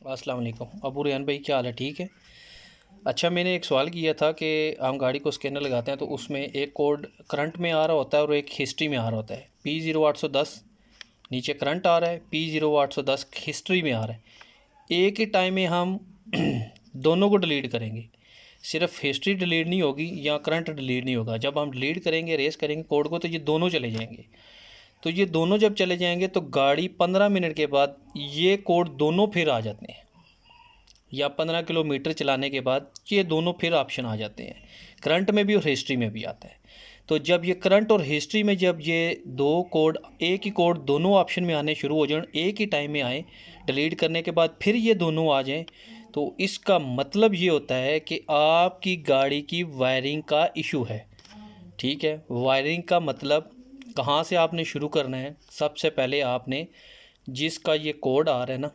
अस्सलाम वालेकुम। अबू रेहान भाई, क्या हाल है? ठीक है। अच्छा, मैंने एक सवाल किया था कि हम गाड़ी को स्कैनर लगाते हैं तो उसमें एक कोड करंट में आ रहा होता है और एक हिस्ट्री में आ रहा होता है। P0810 नीचे करंट आ रहा है, P0810 हिस्ट्री में आ रहा है। एक ही टाइम में हम दोनों को डिलीट करेंगे। सिर्फ हिस्ट्री डिलीट नहीं होगी या करंट डिलीट नहीं होगा। जब हम डिलीट करेंगे, रेस करेंगे कोड को, तो ये दोनों चले जाएंगे। तो ये दोनों जब चले जाएंगे तो गाड़ी 15 मिनट के बाद ये कोड दोनों फिर आ जाते हैं, या 15 किलोमीटर चलाने के बाद ये दोनों फिर ऑप्शन आ जाते हैं। करंट में भी और हिस्ट्री में भी आता है। तो जब ये करंट और हिस्ट्री में जब ये दो कोड, एक ही कोड दोनों ऑप्शन में आने शुरू हो जाए, एक ही टाइम में आए, डिलीट करने के बाद फिर ये दोनों आ जाएं, तो इसका मतलब ये होता है कि आपकी गाड़ी की वायरिंग का इशू है। ठीक है। वायरिंग का मतलब कहाँ से आपने शुरू करना है? सबसे पहले आपने, जिसका ये कोड आ रहा है ना,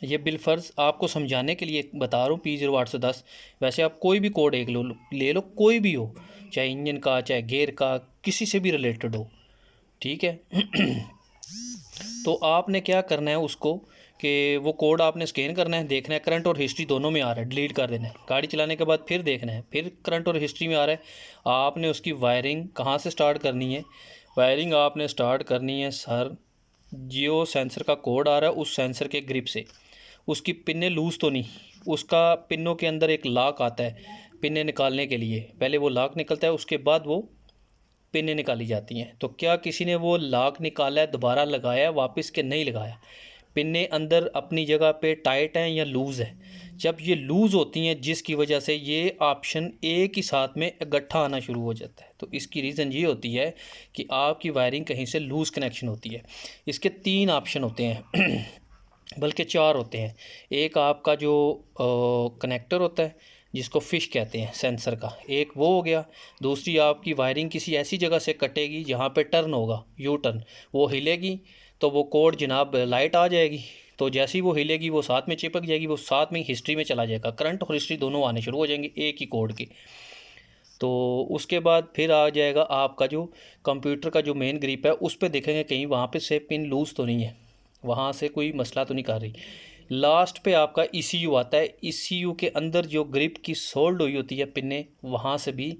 ये बिलफर्ज आपको समझाने के लिए बता रहा हूँ, P0810। वैसे आप कोई भी कोड एक ले लो, कोई भी हो, चाहे इंजन का, चाहे गियर का, किसी से भी रिलेटेड हो। ठीक है। तो आपने क्या करना है उसको, कि वो कोड आपने स्कैन करना है, देखना है करंट और हिस्ट्री दोनों में आ रहा है, डिलीट कर देना है। गाड़ी चलाने के बाद फिर देखना है, फिर करंट और हिस्ट्री में आ रहा है। आपने उसकी वायरिंग कहाँ से स्टार्ट करनी है? वायरिंग आपने स्टार्ट करनी है सर, जियो सेंसर का कोड आ रहा है उस सेंसर के ग्रिप से। उसकी पिन्ने लूज़ तो नहीं, उसका पिनों के अंदर एक लॉक आता है पिन्ने निकालने के लिए। पहले वो लॉक निकलता है, उसके बाद वो पिन्ने निकाली जाती हैं। तो क्या किसी ने वो लॉक निकाला है, दोबारा लगाया वापस के नहीं लगाया? पिन्ने अंदर अपनी जगह पे टाइट हैं या लूज़ है? जब ये लूज़ होती हैं, जिसकी वजह से ये ऑप्शन एक ही साथ में इकट्ठा आना शुरू हो जाता है, तो इसकी रीज़न ये होती है कि आपकी वायरिंग कहीं से लूज़ कनेक्शन होती है। इसके 3 ऑप्शन होते हैं बल्कि 4 होते हैं। एक आपका जो कनेक्टर होता है, जिसको फ़िश कहते हैं सेंसर का, एक वो हो गया। दूसरी, आपकी वायरिंग किसी ऐसी जगह से कटेगी जहाँ पे टर्न होगा, यू टर्न, वो हिलेगी तो वो कोड जनाब लाइट आ जाएगी। तो जैसे ही वो हिलेगी वो साथ में चिपक जाएगी, वो साथ में हिस्ट्री में चला जाएगा। करंट और हिस्ट्री दोनों आने शुरू हो जाएंगे एक ही कोड के। तो उसके बाद फिर आ जाएगा आपका जो कंप्यूटर का जो मेन ग्रिप है, उस पर देखेंगे कहीं वहाँ पे से पिन लूज़ तो नहीं है, वहाँ से कोई मसला तो नहीं कर रही। लास्ट पे आपका ECU आता है। ECU के अंदर जो ग्रिप की सोल्ड हुई होती है पिने, वहाँ से भी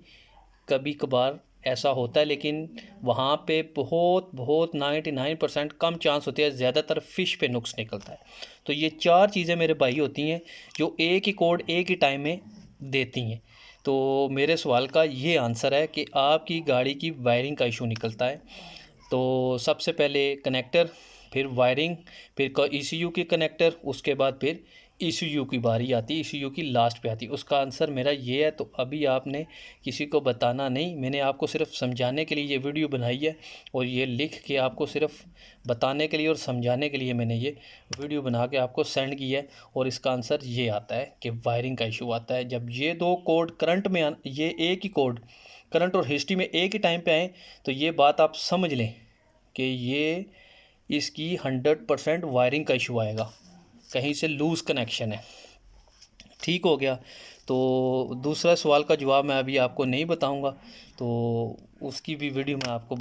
कभी कभार ऐसा होता है, लेकिन वहाँ पे बहुत बहुत 99% कम चांस होती है, ज़्यादातर फ़िश पे नुक्स निकलता है। तो ये 4 चीज़ें मेरे भाई होती हैं जो एक ही कोड एक ही टाइम में देती हैं। तो मेरे सवाल का ये आंसर है कि आपकी गाड़ी की वायरिंग का इशू निकलता है। तो सबसे पहले कनेक्टर, फिर वायरिंग, फिर ECU की कनेक्टर, उसके बाद फिर ECU की बारी आती है, ECU की लास्ट पे आती है। उसका आंसर मेरा ये है। तो अभी आपने किसी को बताना नहीं, मैंने आपको सिर्फ समझाने के लिए ये वीडियो बनाई है, और ये लिख के आपको सिर्फ बताने के लिए और समझाने के लिए मैंने ये वीडियो बना के आपको सेंड किया है। और इसका आंसर ये आता है कि वायरिंग का इशू आता है जब ये दो कोड करंट में ये एक ही कोड करंट और हिस्ट्री में एक ही टाइम पे आए। तो ये बात आप समझ लें कि ये इसकी 100% वायरिंग का इशू आएगा, कहीं से लूज़ कनेक्शन है। ठीक हो गया। तो दूसरा सवाल का जवाब मैं अभी आपको नहीं बताऊंगा, तो उसकी भी वीडियो मैं आपको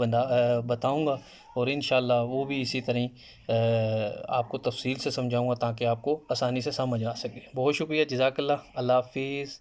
बताऊंगा, और इंशाल्लाह वो भी इसी तरह आपको तफसील से समझाऊंगा ताकि आपको आसानी से समझ आ सके। बहुत शुक्रिया, जज़ाकल्लाह, अल्लाह हाफिज़।